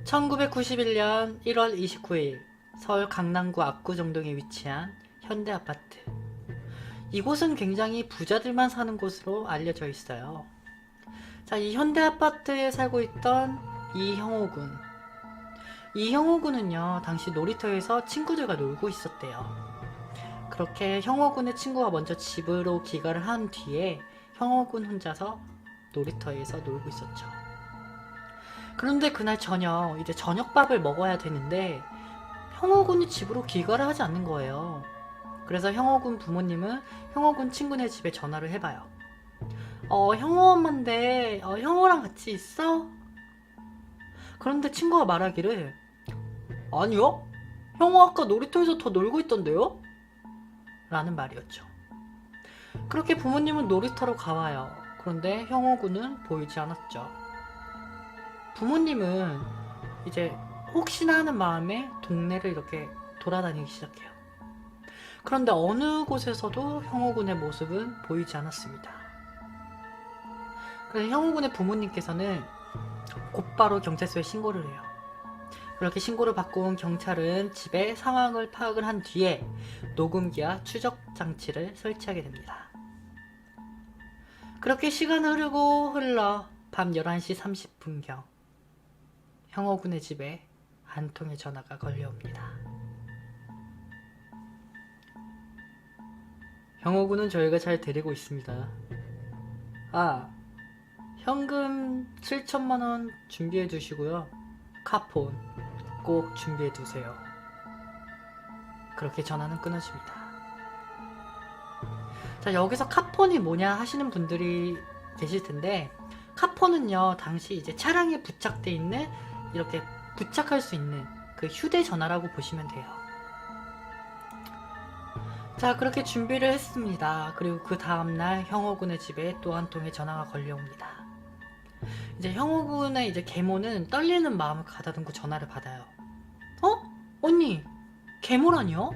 1991년 1월 29일 서울 강남구 압구정동에 위치한 현대아파트. 이곳은 굉장히 부자들만 사는 곳으로 알려져 있어요. 자, 이 현대아파트에 살고 있던 이형호 군. 이형호 군은요, 당시 놀이터에서 친구들과 놀고 있었대요. 그렇게 형호 군의 친구가 먼저 집으로 귀가를 한 뒤에 형호 군 혼자서 놀이터에서 놀고 있었죠. 그런데 그날 저녁, 이제 저녁밥을 먹어야 되는데 형호군이 집으로 귀가를 하지 않는 거예요. 그래서 형호군 부모님은 형호군 친구네 집에 전화를 해봐요. 형호 엄마인데 형호랑 같이 있어? 그런데 친구가 말하기를, 아니요? 형호 아까 놀이터에서 더 놀고 있던데요? 라는 말이었죠. 그렇게 부모님은 놀이터로 가와요. 그런데 형호군은 보이지 않았죠. 부모님은 이제 혹시나 하는 마음에 동네를 이렇게 돌아다니기 시작해요. 그런데 어느 곳에서도 형호군의 모습은 보이지 않았습니다. 그래서 형호군의 부모님께서는 곧바로 경찰서에 신고를 해요. 그렇게 신고를 받고 온 경찰은 집에 상황을 파악을 한 뒤에 녹음기와 추적 장치를 설치하게 됩니다. 그렇게 시간은 흘러 밤 11시 30분경 형호군의 집에 한 통의 전화가 걸려옵니다. 형호군은 저희가 잘 데리고 있습니다. 현금 7천만원 준비해 두시고요. 카폰 꼭 준비해 두세요. 그렇게 전화는 끊어집니다. 자, 여기서 카폰이 뭐냐 하시는 분들이 계실 텐데, 카폰은요, 당시 이제 차량에 부착돼 있는, 이렇게 부착할 수 있는 그 휴대전화라고 보시면 돼요. 자, 그렇게 준비를 했습니다. 그리고 그 다음날 형호군의 집에 또 한 통의 전화가 걸려옵니다. 이제 형호군의 이제 계모는 떨리는 마음을 가다듬고 전화를 받아요. 언니, 계모라뇨?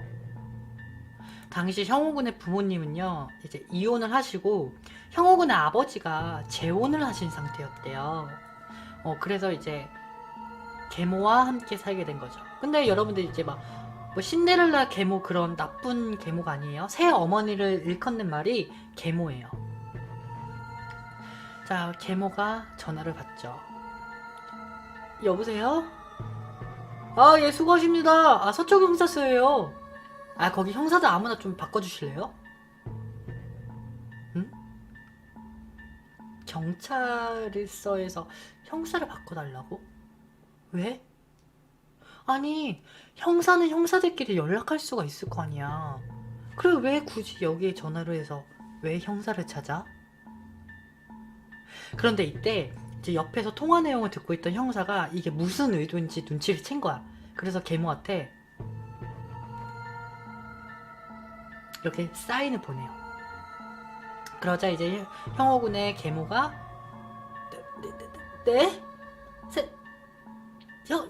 당시 형호군의 부모님은요, 이제 이혼을 하시고 형호군의 아버지가 재혼을 하신 상태였대요. 그래서 이제 계모와 함께 살게 된 거죠. 근데 여러분들 이제 뭐 신데렐라 계모, 그런 나쁜 계모가 아니에요. 새 어머니를 일컫는 말이 계모예요. 자, 계모가 전화를 받죠. 여보세요? 예, 수고하십니다. 서쪽 형사서예요. 거기 형사들 아무나 좀 바꿔주실래요? 응? 경찰서에서 형사를 바꿔달라고? 왜? 아니, 형사는 형사들끼리 연락할 수가 있을 거 아니야. 그래, 왜 굳이 여기에 전화를 해서 왜 형사를 찾아? 그런데 이때 이제 옆에서 통화 내용을 듣고 있던 형사가 이게 무슨 의도인지 눈치를 챈 거야. 그래서 계모한테 이렇게 사인을 보내요. 그러자 이제 형호군의 계모가, 네?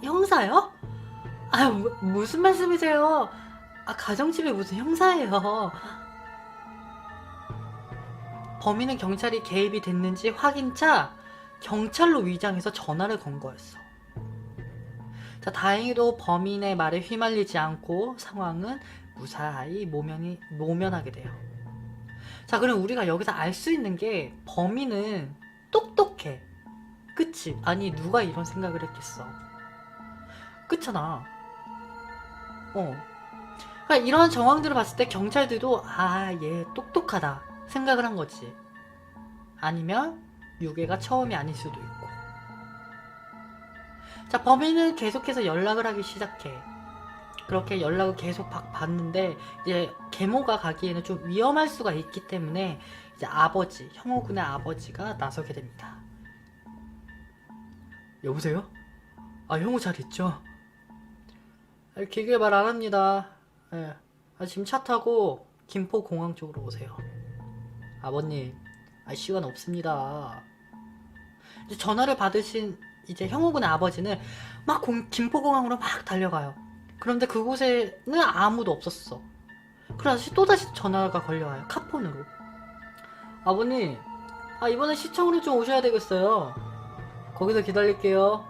형사요? 무슨 말씀이세요? 가정집에 무슨 형사예요? 범인은 경찰이 개입이 됐는지 확인차 경찰로 위장해서 전화를 건 거였어. 자, 다행히도 범인의 말에 휘말리지 않고 상황은 무사히 모면하게 돼요. 자, 그럼 우리가 여기서 알 수 있는 게, 범인은 똑똑해. 그치? 아니, 누가 이런 생각을 했겠어. 그렇잖아. 그러니까 이런 정황들을 봤을 때 경찰들도 얘 똑똑하다 생각을 한 거지. 아니면 유괴가 처음이 아닐 수도 있고. 자, 범인은 계속해서 연락을 하기 시작해. 그렇게 연락을 계속 받는데 이제 계모가 가기에는 좀 위험할 수가 있기 때문에 이제 형호군의 아버지가 나서게 됩니다. 여보세요? 형호 잘 있죠? 길게 말 안 합니다. 지금 차 타고 김포공항 쪽으로 오세요. 아버님, 시간 없습니다. 이제 전화를 받으신 이제 형호군의 아버지는 막 김포공항으로 막 달려가요. 그런데 그곳에는 아무도 없었어. 그래서 또다시 전화가 걸려와요. 카폰으로. 아버님, 이번에 시청으로 좀 오셔야 되겠어요. 거기서 기다릴게요.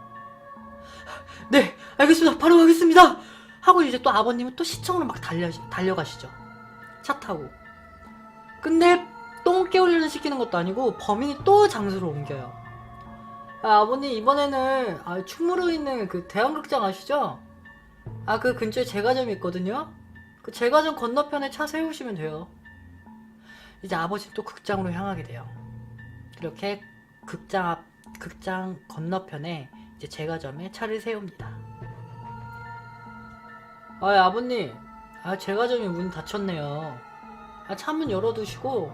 네, 알겠습니다. 바로 가겠습니다. 하고 이제 또 아버님은 또 시청으로 막 달려가시죠. 차 타고. 근데 똥개 훈련을 시키는 것도 아니고 범인이 또 장소를 옮겨요. 아버님 이번에는 충무로에 있는 그 대형극장 아시죠? 그 근처에 제과점이 있거든요. 그 제과점 건너편에 차 세우시면 돼요. 이제 아버지는 또 극장으로 향하게 돼요. 이렇게 극장 건너편에 이제 제과점에 차를 세웁니다. 아버님, 제과점이 문 닫혔네요. 차문 열어두시고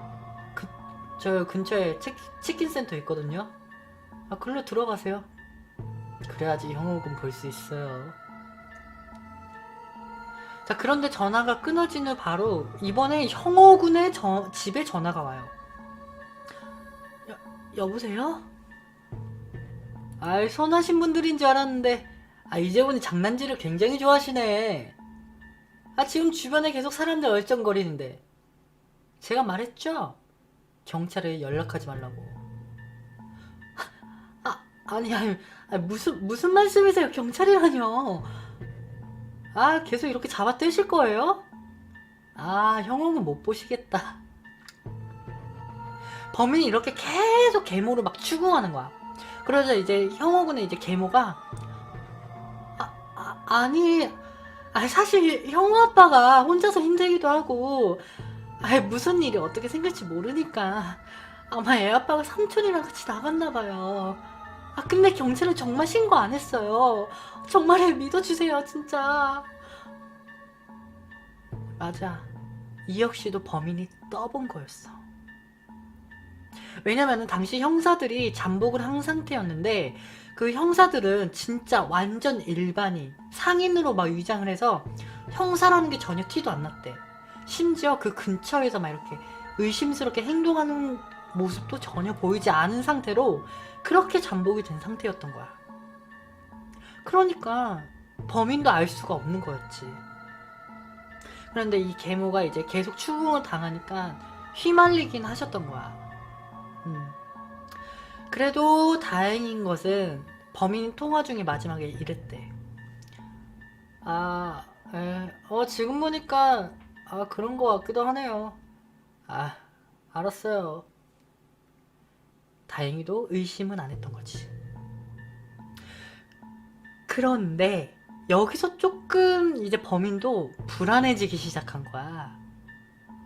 저 근처에 치킨 센터 있거든요. 글로 들어가세요. 그래야지 형욱은 볼 수 있어요. 자, 그런데 전화가 끊어진 후 바로 이번에 형호군의 집에 전화가 와요. 여보세요? 선하신 분들인 줄 알았는데 이제 보니 장난질을 굉장히 좋아하시네. 지금 주변에 계속 사람들 얼쩡거리는데 제가 말했죠? 경찰에 연락하지 말라고. 아니 무슨 말씀이세요? 경찰이라뇨. 계속 이렇게 잡아 떼실 거예요? 형은 못 보시겠다. 범인이 이렇게 계속 계모를 막 추궁하는 거야. 그러자 이제 형호군은 이제 계모가 아니 사실 형호 아빠가 혼자서 힘들기도 하고 무슨 일이 어떻게 생길지 모르니까 아마 애 아빠가 삼촌이랑 같이 나갔나봐요. 근데 경찰은 정말 신고 안 했어요. 정말 믿어주세요 진짜. 맞아, 이 역시도 범인이 떠본 거였어. 왜냐면은 당시 형사들이 잠복을 한 상태였는데 그 형사들은 진짜 완전 일반인, 상인으로 막 위장을 해서 형사라는 게 전혀 티도 안 났대. 심지어 그 근처에서 막 이렇게 의심스럽게 행동하는 모습도 전혀 보이지 않은 상태로 그렇게 잠복이 된 상태였던 거야. 그러니까 범인도 알 수가 없는 거였지. 그런데 이 계모가 이제 계속 추궁을 당하니까 휘말리긴 하셨던 거야. 그래도 다행인 것은 범인이 통화 중에 마지막에 이랬대. 지금 보니까 그런 거 같기도 하네요. 알았어요. 다행히도 의심은 안 했던 거지. 그런데 여기서 조금 이제 범인도 불안해지기 시작한 거야.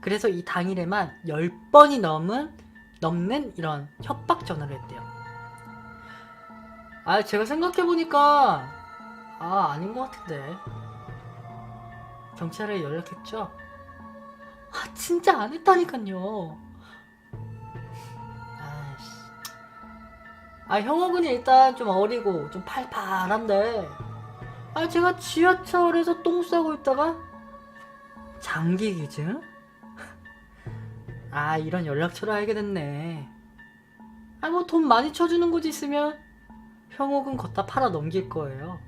그래서 이 당일에만 10번이 넘는 이런 협박 전화를 했대요. 제가 생각해보니까 아닌 것 같은데. 경찰에 연락했죠? 진짜 안 했다니깐요. 형호군이 일단 좀 어리고 좀 팔팔한데 제가 지하철에서 똥 싸고 있다가 장기 기증? 이런 연락처를 알게 됐네. 뭐 돈 많이 쳐주는 곳 있으면 형옥은 걷다 팔아 넘길 거예요.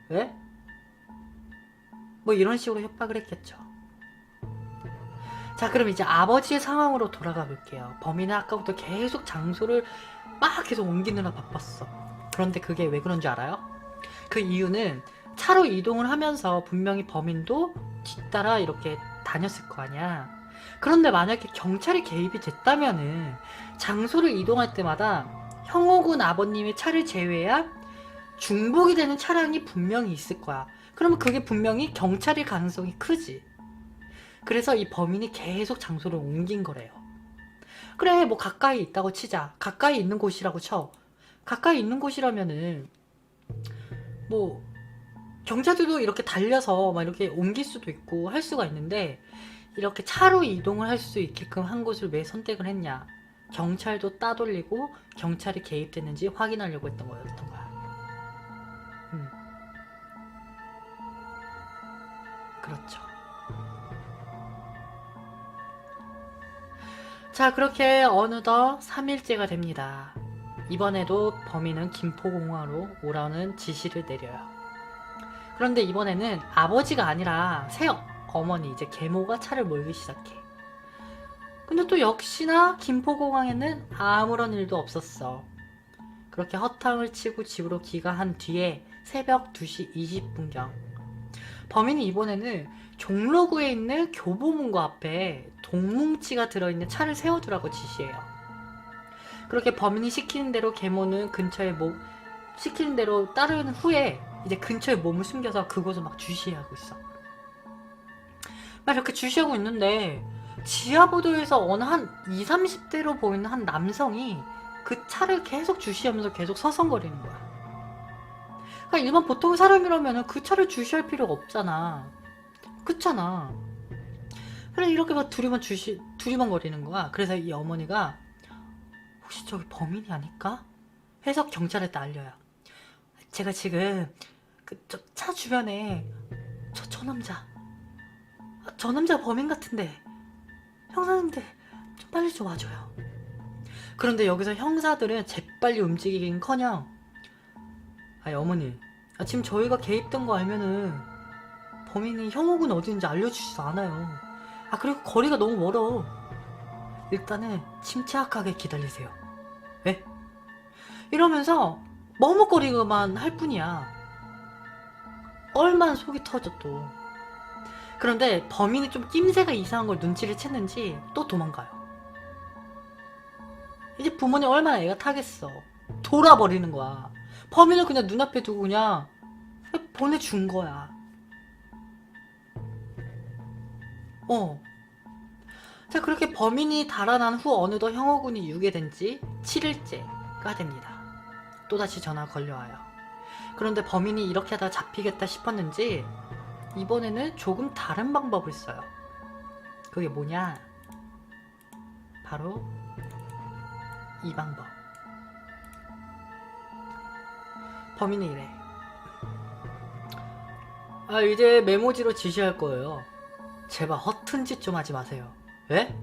왜? 뭐 이런 식으로 협박을 했겠죠. 자, 그럼 이제 아버지의 상황으로 돌아가 볼게요. 범인은 아까부터 계속 장소를 막 계속 옮기느라 바빴어. 그런데 그게 왜 그런 줄 알아요? 그 이유는 차로 이동을 하면서 분명히 범인도 뒤따라 이렇게 다녔을 거 아니야. 그런데 만약에 경찰이 개입이 됐다면은 장소를 이동할 때마다 형호군 아버님의 차를 제외한 중복이 되는 차량이 분명히 있을 거야. 그러면 그게 분명히 경찰일 가능성이 크지. 그래서 이 범인이 계속 장소를 옮긴 거래요. 그래, 뭐 가까이 있다고 치자. 가까이 있는 곳이라고 쳐. 가까이 있는 곳이라면은 뭐 경찰들도 이렇게 달려서 막 이렇게 옮길 수도 있고 할 수가 있는데 이렇게 차로 이동을 할 수 있게끔 한 곳을 왜 선택을 했냐. 경찰도 따돌리고 경찰이 개입됐는지 확인하려고 했던 거였던 거야. 그렇죠. 자, 그렇게 어느덧 3일째가 됩니다. 이번에도 범인은 김포공항으로 오라는 지시를 내려요. 그런데 이번에는 아버지가 아니라 새어머니 이제 계모가 차를 몰기 시작해. 근데 또 역시나 김포공항에는 아무런 일도 없었어. 그렇게 허탕을 치고 집으로 귀가한 뒤에 새벽 2시 20분경 범인이 이번에는 종로구에 있는 교보문고 앞에 동뭉치가 들어있는 차를 세워두라고 지시해요. 그렇게 범인이 시키는 대로 계모는 시키는 대로 따른 후에 이제 근처에 몸을 숨겨서 그곳을 막 주시하고 있어. 막 이렇게 주시하고 있는데 지하보도에서 어느 한 20, 30대로 보이는 한 남성이 그 차를 계속 주시하면서 계속 서성거리는 거야. 그러니까 일반 보통 사람이라면 그 차를 주시할 필요가 없잖아. 그렇잖아. 그래 이렇게 막 두리번거리는 거야. 그래서 이 어머니가 혹시 저기 범인이 아닐까? 해서 경찰에 알려요. 제가 지금 저 차 주변에 저 남자 범인 같은데 형사님들 좀 빨리 좀 와줘요. 그런데 여기서 형사들은 재빨리 움직이긴커녕 아니 어머니 지금 저희가 개입된 거 알면은 범인이 형욱은 어딘지 알려주지도 않아요. 그리고 거리가 너무 멀어. 일단은 침착하게 기다리세요. 왜? 이러면서 머뭇거리고만 할 뿐이야. 얼마나 속이 터져 또. 그런데 범인이 좀 낌새가 이상한 걸 눈치를 챘는지 또 도망가요. 이제 부모님 얼마나 애가 타겠어. 돌아버리는 거야. 범인을 그냥 눈앞에 두고 그냥 보내준 거야. 자 그렇게 범인이 달아난 후 어느덧 형호군이 유괴된 지 7일째가 됩니다. 또다시 전화가 걸려와요. 그런데 범인이 이렇게 하다 잡히겠다 싶었는지 이번에는 조금 다른 방법을 써요. 그게 뭐냐? 바로 이 방법. 범인이 이래. 이제 메모지로 지시할 거예요. 제발 허튼 짓 좀 하지 마세요. 예?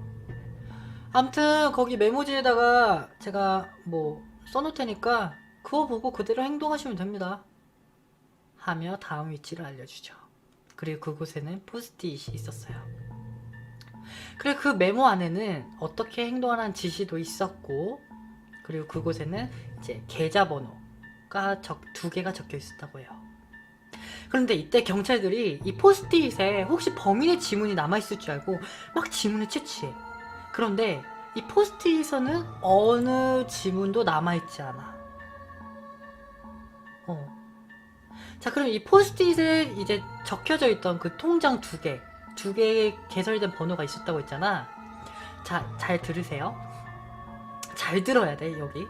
암튼 거기 메모지에다가 제가 뭐 써놓을 테니까 그거 보고 그대로 행동하시면 됩니다. 하며 다음 위치를 알려주죠. 그리고 그곳에는 포스트잇이 있었어요. 그리고 그 메모 안에는 어떻게 행동하라는 지시도 있었고 그리고 그곳에는 이제 계좌번호가 2개가 적혀 있었다고 해요. 그런데 이때 경찰들이 이 포스트잇에 혹시 범인의 지문이 남아있을 줄 알고 막 지문을 채취해. 그런데 이 포스트잇에서는 어느 지문도 남아있지 않아. 자 그럼 이 포스트잇에 이제 적혀져 있던 그 통장 2개의 개설된 번호가 있었다고 했잖아. 자 잘 들으세요. 잘 들어야 돼. 여기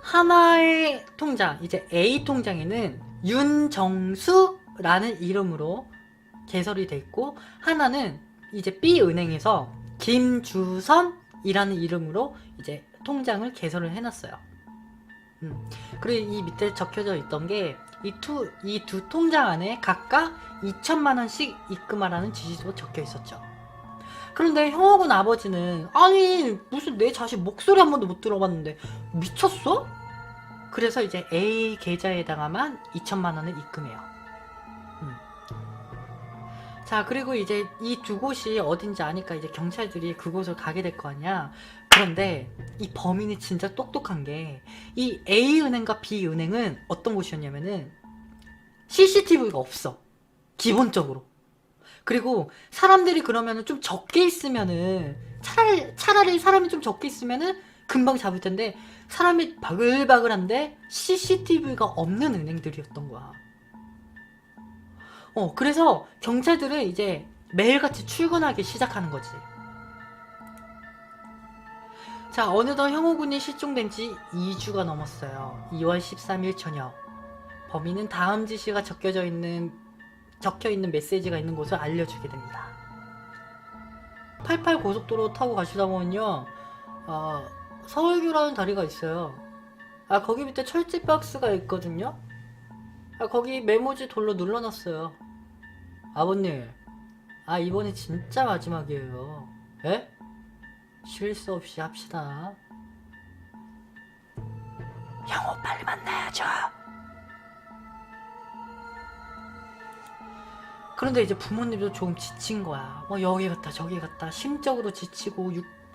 하나의 통장 이제 A 통장에는 윤정수라는 이름으로 개설이 돼 있고 하나는 이제 B 은행에서 김주선이라는 이름으로 이제 통장을 개설을 해놨어요. 그리고 이 밑에 적혀져 있던 게 이 두 통장 안에 각각 2천만원씩 입금하라는 지시도 적혀 있었죠. 그런데 형욱은 아버지는 아니 무슨 내 자식 목소리 한 번도 못 들어봤는데 미쳤어? 그래서 이제 A 계좌에다가만 2천만원을 입금해요. 자 그리고 이제 이 두 곳이 어딘지 아니까 이제 경찰들이 그곳을 가게 될 거 아니야. 그런데 이 범인이 진짜 똑똑한 게 이 A은행과 B은행은 어떤 곳이었냐면은 CCTV가 없어. 기본적으로. 그리고 사람들이 그러면은 좀 적게 있으면은 차라리 사람이 좀 적게 있으면은 금방 잡을 텐데 사람이 바글바글한데 CCTV가 없는 은행들이었던 거야. 그래서 경찰들은 이제 매일같이 출근하기 시작하는 거지. 자, 어느덧 형호군이 실종된 지 2주가 넘었어요. 2월 13일 저녁. 범인은 다음 지시가 적혀 있는 메시지가 있는 곳을 알려주게 됩니다. 88 고속도로 타고 가시다 보면요. 서울교라는 다리가 있어요. 거기 밑에 철제 박스가 있거든요. 거기 메모지 돌로 눌러놨어요. 아버님, 이번에 진짜 마지막이에요. 에? 실수 없이 합시다. 형호 빨리 만나야죠. 그런데 이제 부모님도 조금 지친 거야. 여기 갔다 저기 갔다 심적으로 지치고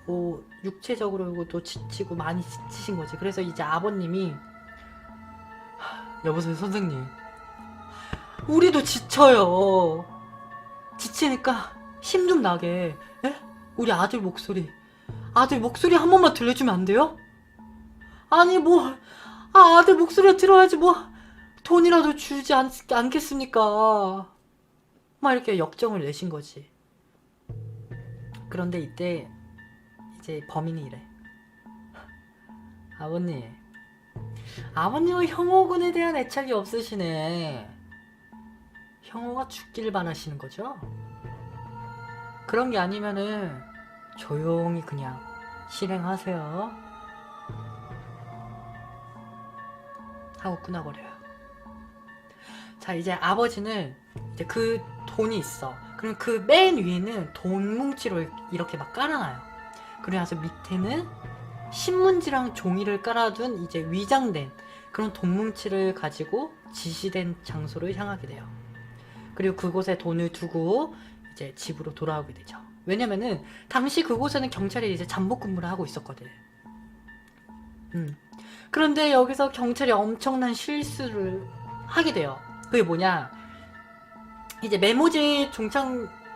뭐 육체적으로도 지치고 많이 지치신 거지. 그래서 이제 아버님이 여보세요 선생님, 우리도 지쳐요. 지치니까 힘 좀 나게, 예? 우리 아들 목소리 한 번만 들려주면 안 돼요? 아니 뭐 아들 목소리 들어야지 뭐 돈이라도 주지 않겠습니까? 막 이렇게 역정을 내신 거지. 그런데 이때 이제 범인이 이래. 아버님은 형호군에 대한 애착이 없으시네. 형호가 죽길 바라시는 거죠? 그런 게 아니면은 조용히 그냥 실행하세요 하고 끊어버려요. 자, 이제 아버지는 이제 그 돈이 있어. 그럼 그 맨 위에는 돈 뭉치로 이렇게 막 깔아놔요. 그래서 밑에는 신문지랑 종이를 깔아둔 이제 위장된 그런 돈 뭉치를 가지고 지시된 장소로 향하게 돼요. 그리고 그곳에 돈을 두고 이제 집으로 돌아오게 되죠. 왜냐면은 당시 그곳에는 경찰이 이제 잠복 근무를 하고 있었거든. 그런데 여기서 경찰이 엄청난 실수를 하게 돼요. 그게 뭐냐? 이제 메모지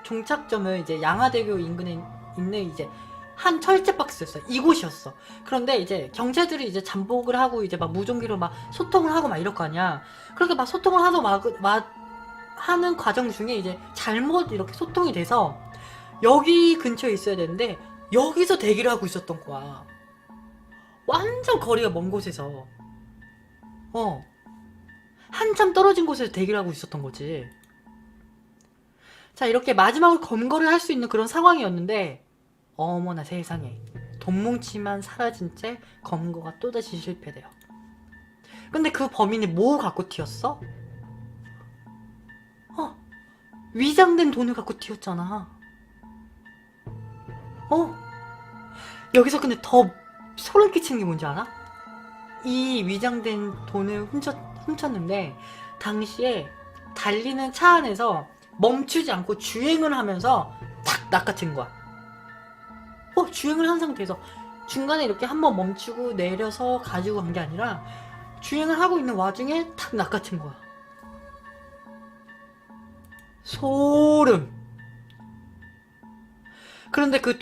종착점은 이제 양화대교 인근에 있는 이제 한 철제 박스였어. 이곳이었어. 그런데 이제 경찰들이 이제 잠복을 하고 이제 막 무전기로 막 소통을 하고 막 이럴 거 아니야. 그렇게 막 소통을 하고 막 하는 과정 중에 이제 잘못 이렇게 소통이 돼서 여기 근처에 있어야 되는데 여기서 대기를 하고 있었던 거야. 완전 거리가 먼 곳에서 한참 떨어진 곳에서 대기를 하고 있었던 거지. 자, 이렇게 마지막으로 검거를 할 수 있는 그런 상황이었는데 어머나 세상에, 돈 뭉치만 사라진 채 검거가 또다시 실패돼요. 근데 그 범인이 뭐 갖고 튀었어? 위장된 돈을 갖고 튀었잖아. 여기서 근데 더 소름 끼치는 게 뭔지 알아? 이 위장된 돈을 훔쳤는데 당시에 달리는 차 안에서 멈추지 않고 주행을 하면서 탁 낚아챈 거야. 주행을 한 상태에서 중간에 이렇게 한번 멈추고 내려서 가지고 간 게 아니라 주행을 하고 있는 와중에 탁 낚아챈 거야. 소름. 그런데 그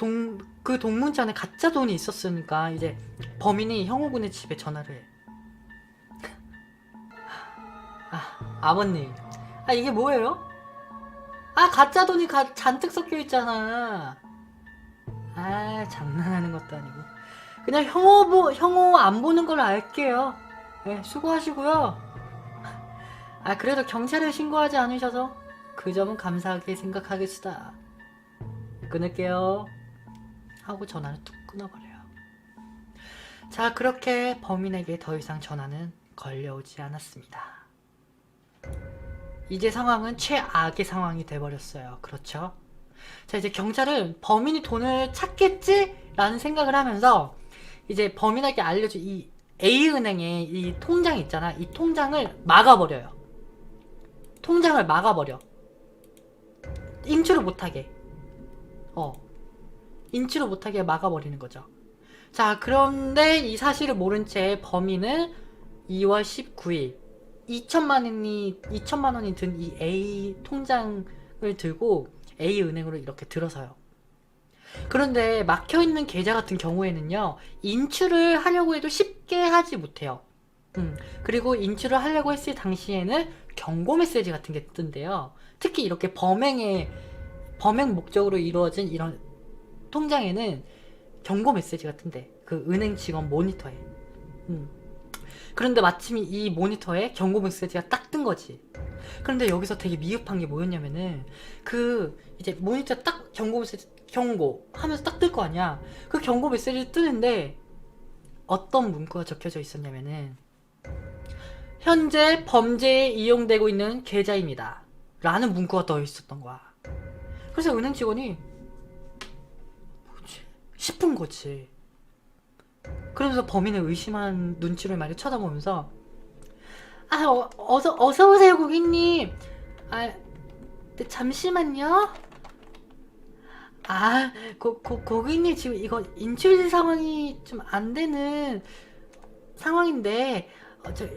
동문자 안에 가짜 돈이 있었으니까 이제 범인이 형호군의 집에 전화를 해. 아버님, 이게 뭐예요? 가짜 돈이 잔뜩 섞여 있잖아. 장난하는 것도 아니고. 그냥 형호 안 보는 걸로 알게요. 네, 수고하시고요. 그래도 경찰에 신고하지 않으셔서 그 점은 감사하게 생각하겠습니다. 끊을게요 하고 전화를 툭 끊어버려요. 자, 그렇게 범인에게 더 이상 전화는 걸려오지 않았습니다. 이제 상황은 최악의 상황이 돼버렸어요. 그렇죠? 자, 이제 경찰은 범인이 돈을 찾겠지? 라는 생각을 하면서 이제 범인에게 알려준 이 A은행의 이 통장 있잖아. 이 통장을 막아버려요. 통장을 막아버려. 인출을 못하게. 인출을 못하게 막아버리는 거죠. 자, 그런데 이 사실을 모른 채 범인은 2월 19일 2천만 원이 든 이 A 통장을 들고 A 은행으로 이렇게 들어서요. 그런데 막혀있는 계좌 같은 경우에는요, 인출을 하려고 해도 쉽게 하지 못해요. 그리고 인출을 하려고 했을 당시에는 경고 메시지 같은 게 뜬대요. 특히 이렇게 범행 목적으로 이루어진 이런 통장에는 경고 메시지가 뜬대. 그 은행 직원 모니터에. 그런데 마침 이 모니터에 경고 메시지가 딱 뜬 거지. 그런데 여기서 되게 미흡한 게 뭐였냐면은 그 이제 모니터 딱 경고 메시지 경고 하면서 딱 뜰 거 아니야. 그 경고 메시지 뜨는데 어떤 문구가 적혀져 있었냐면은 현재 범죄에 이용되고 있는 계좌입니다 라는 문구가 떠 있었던 거야. 그래서 은행 직원이 뭐지? 싶은 거지. 그러면서 범인을 의심한 눈치를 많이 쳐다보면서 어서 오세요 고객님. 네, 잠시만요. 고객님 지금 이거 인출 상황이 좀 안 되는 상황인데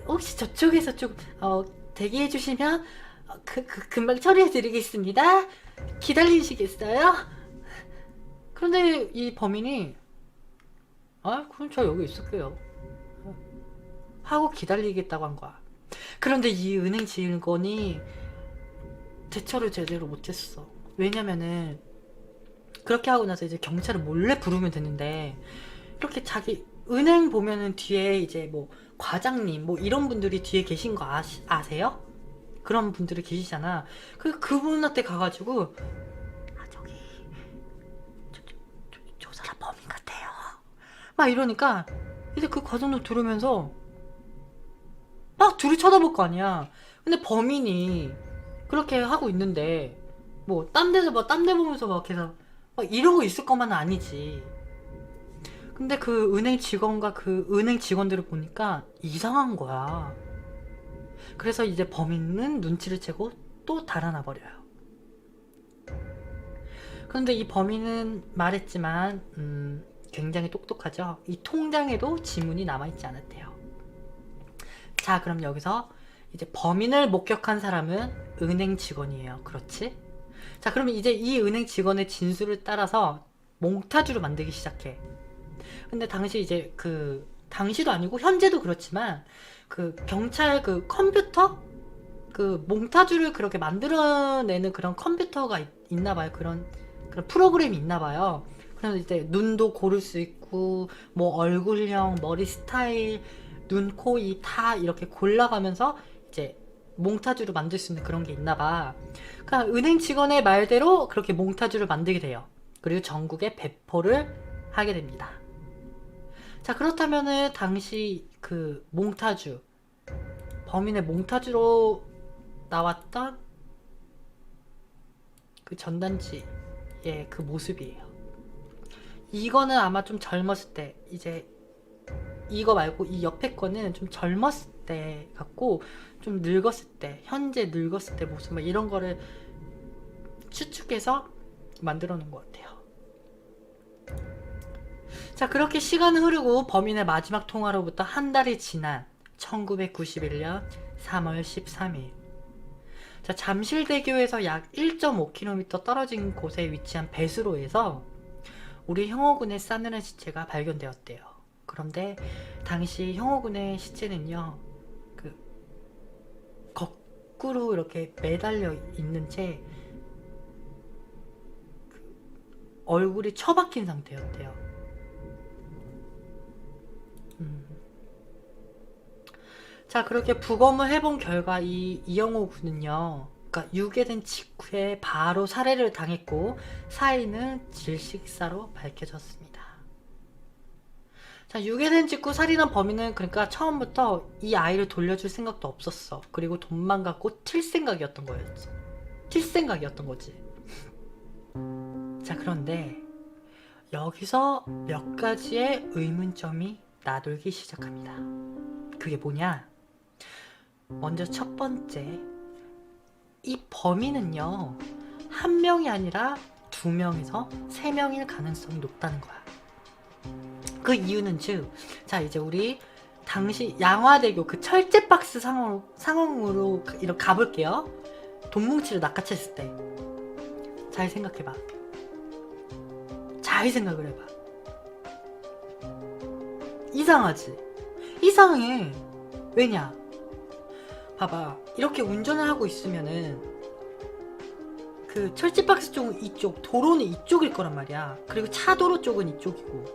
혹시 저쪽에서 좀 대기해 주시면 금방 처리해 드리겠습니다. 기다리시겠어요? 그런데 이 범인이 그럼 저 여기 있을게요 하고 기다리겠다고 한 거야. 그런데 이 은행 직원이 대처를 제대로 못했어. 왜냐면은 그렇게 하고 나서 이제 경찰을 몰래 부르면 되는데, 이렇게 자기 은행 보면은 뒤에 이제 뭐 과장님 뭐 이런 분들이 뒤에 계신 거 아세요? 그런 분들이 계시잖아. 그분한테 가가지고 저기 저 사람 범인 같아요 막 이러니까, 이제 그 과정도 들으면서 막 둘이 쳐다볼 거 아니야. 근데 범인이 그렇게 하고 있는데 뭐 딴 데서 막 딴 데 보면서 막 계속 막 이러고 있을 것만은 아니지. 근데 그 은행 직원과 그 은행 직원들을 보니까 이상한 거야. 그래서 이제 범인은 눈치를 채고 또 달아나 버려요. 그런데 이 범인은 말했지만 굉장히 똑똑하죠. 이 통장에도 지문이 남아있지 않았대요. 자, 그럼 여기서 이제 범인을 목격한 사람은 은행 직원이에요. 그렇지? 자, 그러면 이제 이 은행 직원의 진술을 따라서 몽타주를 만들기 시작해. 근데 당시 이제 당시도 아니고 현재도 그렇지만 그 경찰 그 컴퓨터 그 몽타주를 그렇게 만들어내는 그런 컴퓨터가 있나 봐요. 그런 프로그램이 있나 봐요. 그래서 이제 눈도 고를 수 있고 뭐 얼굴형, 머리 스타일, 눈, 코, 이 다 이렇게 골라가면서 이제 몽타주를 만들 수 있는 그런 게 있나 봐. 그러니까 은행 직원의 말대로 그렇게 몽타주를 만들게 돼요. 그리고 전국에 배포를 하게 됩니다. 자, 그렇다면은 당시 그 몽타주, 범인의 몽타주로 나왔던 그 전단지의 그 모습이에요. 이거는 아마 좀 젊었을 때, 이제 이거 말고 이 옆에 거는 좀 젊었을 때 같고, 좀 늙었을 때, 현재 늙었을 때 모습 뭐 이런 거를 추측해서 만들어 놓은 것 같아요. 자, 그렇게 시간은 흐르고 범인의 마지막 통화로부터 한 달이 지난 1991년 3월 13일. 자, 잠실대교에서 약 1.5km 떨어진 곳에 위치한 배수로에서 우리 형호군의 싸늘한 시체가 발견되었대요. 그런데 당시 형호군의 시체는요, 거꾸로 이렇게 매달려 있는 채 얼굴이 처박힌 상태였대요. 자, 그렇게 부검을 해본 결과 이영호 군은요, 그러니까 유괴된 직후에 바로 살해를 당했고 사인은 질식사로 밝혀졌습니다. 자, 유괴된 직후 살인한 범인은 그러니까 처음부터 이 아이를 돌려줄 생각도 없었어. 그리고 돈만 갖고 튈 생각이었던 거였어. 튈 생각이었던 거지. 자, 그런데 여기서 몇 가지의 의문점이 나돌기 시작합니다. 그게 뭐냐? 먼저 첫 번째, 이 범인은요, 한 명이 아니라 두 명에서 세 명일 가능성이 높다는 거야. 그 이유는 즉, 자, 이제 우리 당시 양화대교 그 철제 박스 상황으로 이렇게 가볼게요. 돈뭉치를 낚아챘을 때 잘 생각해봐. 잘 생각을 해봐. 이상하지? 이상해. 왜냐? 봐봐, 이렇게 운전을 하고 있으면은 그 철집박스 쪽은 이쪽, 도로는 이쪽일 거란 말이야. 그리고 차도로 쪽은 이쪽이고.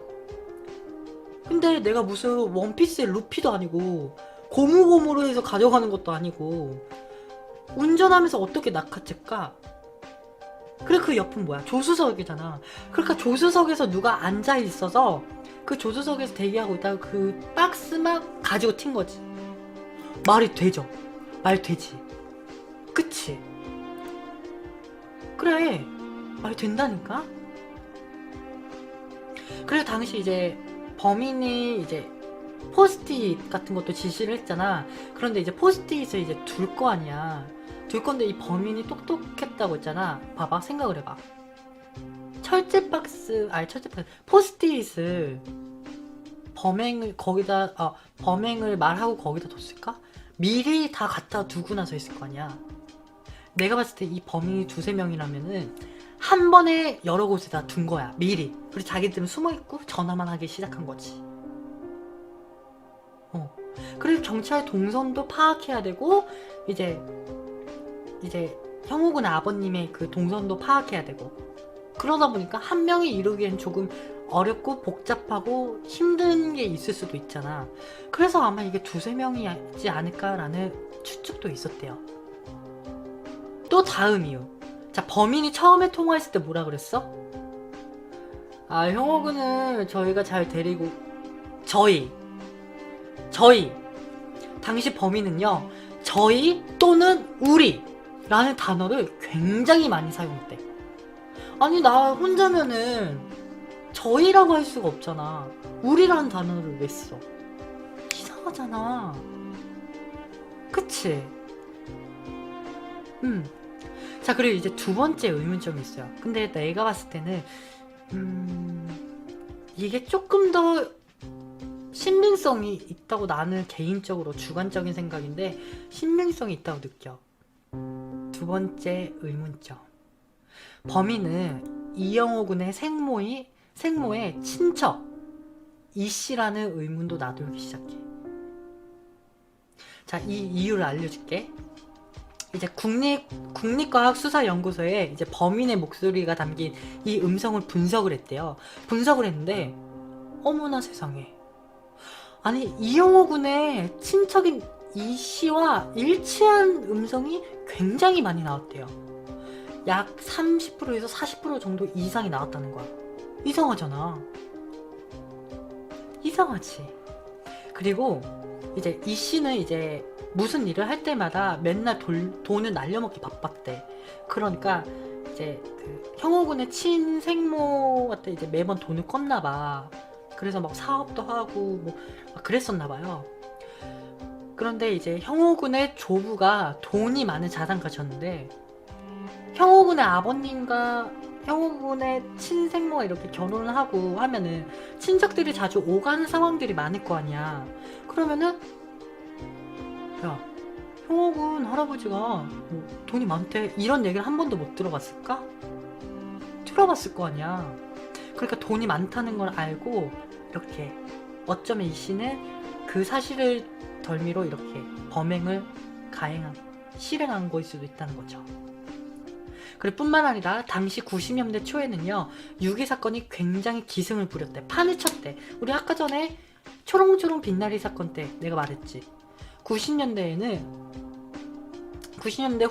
근데 내가 무슨 원피스의 루피도 아니고 고무고무로 해서 가져가는 것도 아니고 운전하면서 어떻게 낚아챘까? 그래, 그 옆은 뭐야? 조수석이잖아. 그러니까 조수석에서 누가 앉아 있어서 그 조수석에서 대기하고 있다가 그 박스만 가지고 튄 거지. 말이 되죠? 말 되지. 그치? 그래, 말 된다니까? 그래서 당시 이제 범인이 이제 포스트잇 같은 것도 지시를 했잖아. 그런데 이제 포스트잇을 이제 둘 거 아니야. 둘 건데 이 범인이 똑똑했다고 했잖아. 봐봐, 생각을 해봐. 포스트잇을 범행을 말하고 거기다 뒀을까? 미리 다 갖다 두고 나서 했을 거 아니야. 내가 봤을 때 이 범인이 두세 명이라면은 한 번에 여러 곳에다 둔 거야, 미리. 그리고 자기들은 숨어있고 전화만 하기 시작한 거지. 그리고 경찰 동선도 파악해야 되고, 이제 형우군의 아버님의 그 동선도 파악해야 되고, 그러다 보니까 한 명이 이루기엔 조금 어렵고 복잡하고 힘든 게 있을 수도 있잖아. 그래서 아마 이게 두세 명이지 않을까라는 추측도 있었대요. 또 다음 이유. 자, 범인이 처음에 통화했을 때 뭐라 그랬어? 아, 형호군은 저희가 잘 데리고, 저희. 당시 범인은요, 저희 또는 우리 라는 단어를 굉장히 많이 사용했대. 아니, 나 혼자면은 저희라고 할 수가 없잖아. 우리라는 단어를 왜 써? 이상하잖아. 그치? 자, 그리고 이제 두 번째 의문점이 있어요. 근데 내가 봤을 때는 이게 조금 더 신빙성이 있다고, 나는 개인적으로 주관적인 생각인데 신빙성이 있다고 느껴. 두 번째 의문점. 범인은 이영호 군의 생모의 친척 이씨라는 의문도 나돌기 시작해. 자, 이 이유를 알려줄게. 이제 국립과학수사연구소에 이제 범인의 목소리가 담긴 이 음성을 분석을 했대요. 분석을 했는데, 어머나 세상에. 아니, 이영호 군의 친척인 이 씨와 일치한 음성이 굉장히 많이 나왔대요. 약 30%에서 40% 정도 이상이 나왔다는 거야. 이상하잖아. 이상하지. 그리고 이제 이 씨는 이제 무슨 일을 할 때마다 맨날 돈을 날려먹기 바빴대. 그러니까 이제 그 형호군의 친생모한테 이제 매번 돈을 껐나봐. 그래서 막 사업도 하고 뭐 그랬었나봐요. 그런데 이제 형호군의 조부가 돈이 많은 자산가셨는데, 형호군의 아버님과 형호군의 친생모가 이렇게 결혼을 하고 하면은 친척들이 자주 오가는 상황들이 많을 거 아니야. 그러면은, 야, 형호군 할아버지가 뭐 돈이 많대, 이런 얘기를 한 번도 못 들어봤을까? 들어봤을 거 아니야. 그러니까 돈이 많다는 걸 알고 이렇게, 어쩌면 이 씨는 그 사실을 덜미로 이렇게 범행을 실행한 거일 수도 있다는 거죠. 그리고 뿐만 아니라 당시 90년대 초에는요, 유기 사건이 굉장히 기승을 부렸대. 판을 쳤대. 우리 아까 전에 초롱초롱 빛나리 사건 때 내가 말했지. 90년대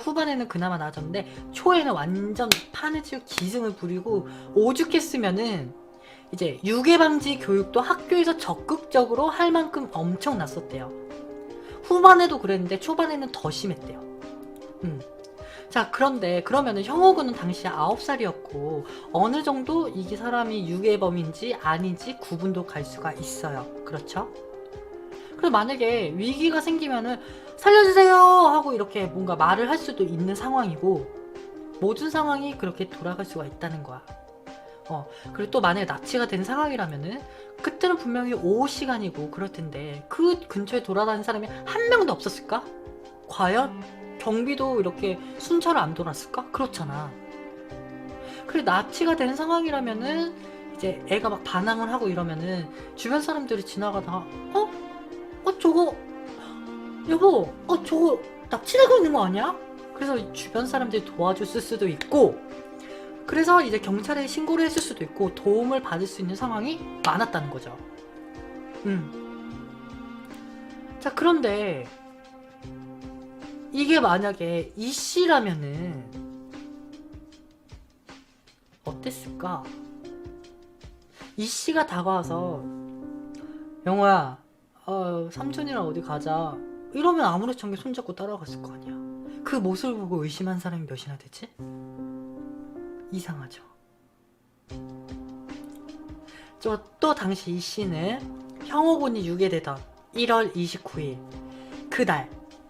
후반에는 그나마 나아졌는데, 초에는 완전 판을 치고 기승을 부리고 오죽했으면은 이제 유괴 방지 교육도 학교에서 적극적으로 할 만큼 엄청 났었대요. 후반에도 그랬는데 초반에는 더 심했대요. 자, 그런데 그러면은 형호군은 당시 9살이었고 어느 정도 이게 사람이 유괴범인지 아닌지 구분도 갈 수가 있어요. 그렇죠? 그래서 만약에 위기가 생기면은 살려주세요 하고 이렇게 뭔가 말을 할 수도 있는 상황이고, 모든 상황이 그렇게 돌아갈 수가 있다는 거야. 그리고 또 만약에 납치가 된 상황이라면은 그때는 분명히 오후 시간이고 그럴 텐데, 그 근처에 돌아다니는 사람이 한 명도 없었을까? 과연? 경비도 이렇게 순찰을 안 돌았을까? 그렇잖아. 그리고 납치가 된 상황이라면은 이제 애가 막 반항을 하고 이러면은 주변 사람들이 지나가다가 저거 여보, 저거 납치되고 있는 거 아니야? 그래서 주변 사람들이 도와줬을 수도 있고, 그래서 이제 경찰에 신고를 했을 수도 있고 도움을 받을 수 있는 상황이 많았다는 거죠. 자, 그런데 이게 만약에 이 씨라면은 어땠을까? 이 씨가 다가와서, 영호야, 삼촌이랑 어디 가자, 이러면 아무렇지 않게 손잡고 따라갔을 거 아니야. 그 모습을 보고 의심한 사람이 몇이나 되지? 이상하죠. 또 당시 이 씨는 형호군이 유괴되던 1월 29일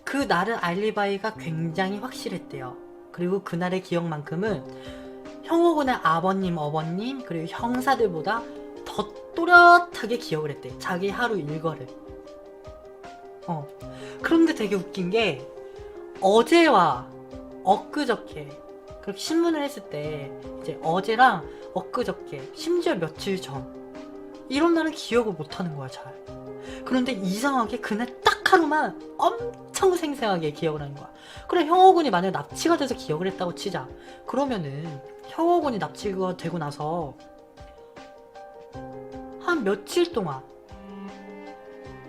그날은 알리바이가 굉장히 확실했대요. 그리고 그날의 기억만큼은 형호군의 아버님, 어머님, 그리고 형사들보다 더 또렷하게 기억을 했대. 자기 하루 일과를. 그런데 되게 웃긴 게 어제와 엊그저께 그렇게 신문을 했을 때 이제 어제랑 엊그저께 심지어 며칠 전 이런 날은 기억을 못하는 거야 잘. 그런데 이상하게 그날 딱 하루만 엄청 생생하게 기억을 하는 거야. 그래 형호군이 만약 납치가 돼서 기억을 했다고 치자. 그러면은 형호군이 납치가 되고 나서 한 며칠 동안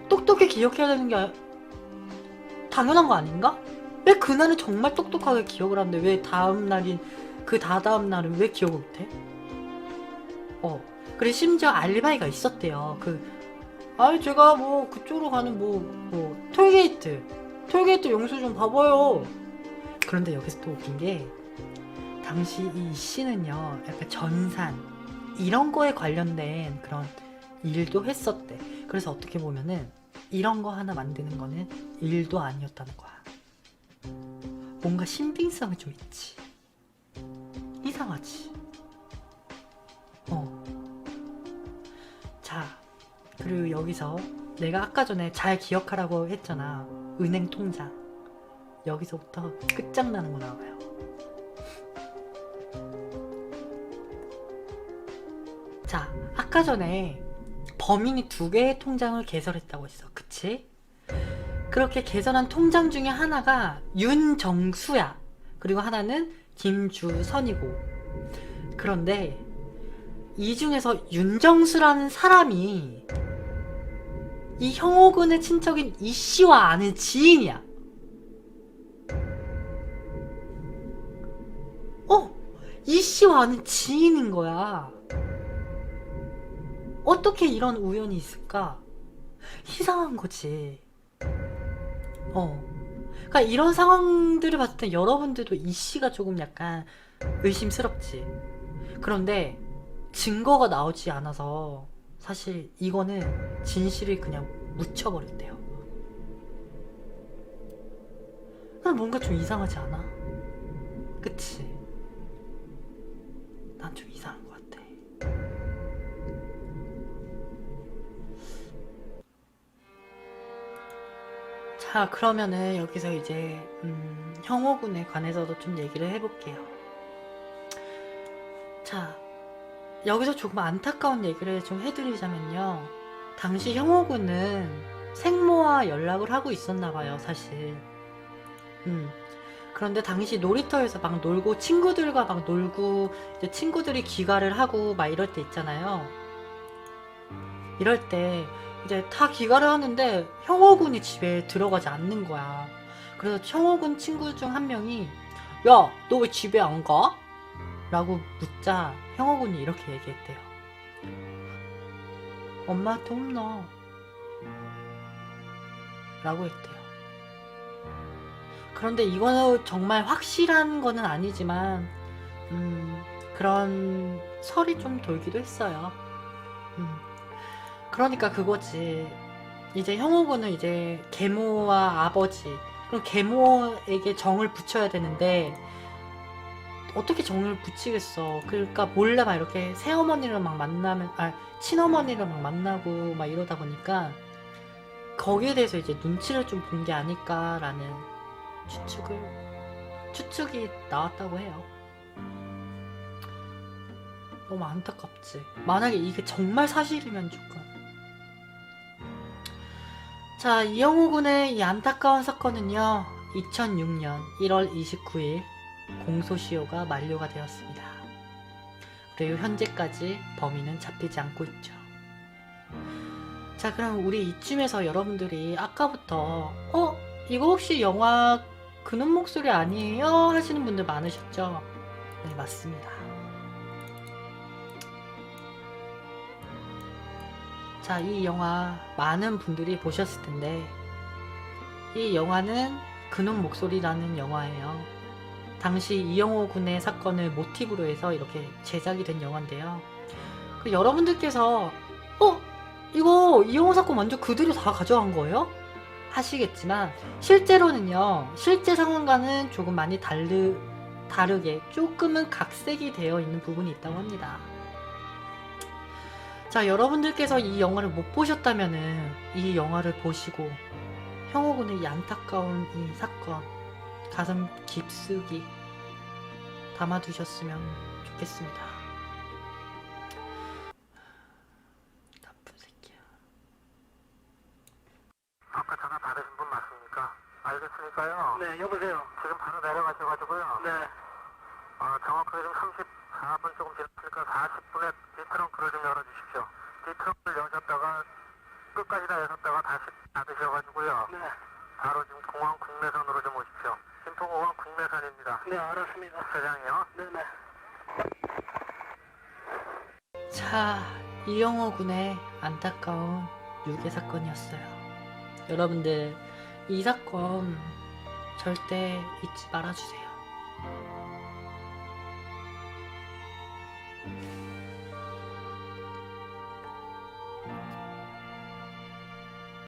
똑똑히 기억해야 되는 게 당연한 거 아닌가? 왜 그날은 정말 똑똑하게 기억을 하는데 왜 다음날인 그 다다음 날은 왜 기억을 못해? 그리고 심지어 알리바이가 있었대요. 제가 뭐 그쪽으로 가는 톨게이트 영수 좀 봐봐요. 그런데 여기서 또 웃긴 게 당시 이 씨는요 약간 전산 이런 거에 관련된 그런 일도 했었대. 그래서 어떻게 보면은 이런 거 하나 만드는 거는 일도 아니었다는 거야. 뭔가 신빙성이 좀 있지. 이상하지. 자, 그리고 여기서 내가 아까 전에 잘 기억하라고 했잖아. 은행 통장. 여기서부터 끝장나는 거 나와요. 자, 아까 전에 범인이 2개의 통장을 개설했다고 했어. 그치? 그렇게 개설한 통장 중에 하나가 윤정수야. 그리고 하나는 김주선이고. 그런데 이 중에서 윤정수라는 사람이 이 형호군의 친척인 이 씨와 아는 지인이야. 이 씨와 아는 지인인 거야. 어떻게 이런 우연이 있을까? 이상한 거지. 그러니까 이런 상황들을 봤을 때 여러분들도 이 씨가 조금 약간 의심스럽지. 그런데 증거가 나오지 않아서 사실 이거는 진실을 그냥 묻혀버렸대요. 뭔가 좀 이상하지 않아? 그치? 난 좀 이상한 것 같아. 자, 그러면은 여기서 이제 형호군에 관해서도 좀 얘기를 해볼게요. 자, 여기서 조금 안타까운 얘기를 좀 해드리자면요. 당시 형호군은 생모와 연락을 하고 있었나봐요, 사실. 그런데 당시 놀이터에서 막 놀고 친구들과 막 놀고 이제 친구들이 귀가를 하고 막 이럴 때 있잖아요. 이럴 때 이제 다 귀가를 하는데 형호군이 집에 들어가지 않는 거야. 그래서 형호군 친구 중 한 명이 야, 너 왜 집에 안 가? 라고 묻자 형호군이 이렇게 얘기했대요. 엄마한테 혼나. 라고 했대요. 그런데 이거는 정말 확실한 거는 아니지만 그런 설이 좀 돌기도 했어요. 그러니까 그거지. 이제 형호군은 이제 계모와 아버지, 그럼 계모에게 정을 붙여야 되는데 어떻게 정을 붙이겠어. 그러니까 몰래 막 이렇게 새어머니를 막 만나면, 친어머니를 막 만나고 막 이러다 보니까 거기에 대해서 이제 눈치를 좀 본 게 아닐까라는 추측이 나왔다고 해요. 너무 안타깝지. 만약에 이게 정말 사실이면 조금. 자, 이영호 군의 이 안타까운 사건은요, 2006년 1월 29일 공소시효가 만료가 되었습니다. 그리고 현재까지 범인은 잡히지 않고 있죠. 자, 그럼 우리 이쯤에서 여러분들이 아까부터 이거 혹시 영화 그놈 목소리 아니에요? 하시는 분들 많으셨죠? 네, 맞습니다. 자, 이 영화 많은 분들이 보셨을 텐데 이 영화는 그놈 목소리라는 영화예요. 당시 이영호 군의 사건을 모티브로 해서 이렇게 제작이 된 영화인데요. 여러분들께서 이거 이영호 사건 완전 그대로 다 가져간 거예요? 하시겠지만 실제로는요, 실제 상황과는 조금 많이 다르게 조금은 각색이 되어 있는 부분이 있다고 합니다. 자, 여러분들께서 이 영화를 못 보셨다면은 이 영화를 보시고 형호군의 이 안타까운 이 사건 가슴 깊숙이 담아두셨으면 좋겠습니다. 나쁜 새끼야. 아까 전화 받으신 분 맞습니까? 알겠으니까요. 네, 여보세요. 지금 바로 내려가셔가지고요. 네, 정확하게 지금 34분 조금 지났으니까 40분에 뒤트렁크를 좀 열어주십시오. 뒤트렁크를 여셨다가 끝까지 다 여셨다가 다시 닫으셔가지고요. 네, 바로 지금 공항 국내선으로 좀 오십시오. 김포공항 국내선입니다. 네, 알았습니다. 세상이요. 네, 네. 자, 이영호 군의 안타까운 유괴 사건이었어요. 여러분들, 이 사건 절대 잊지 말아주세요.